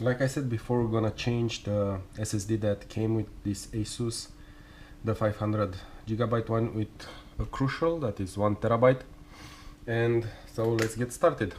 Like I said before, we're gonna change the SSD that came with this Asus, the 500 gigabyte one with a Crucial that is 1 terabyte. And so let's get started.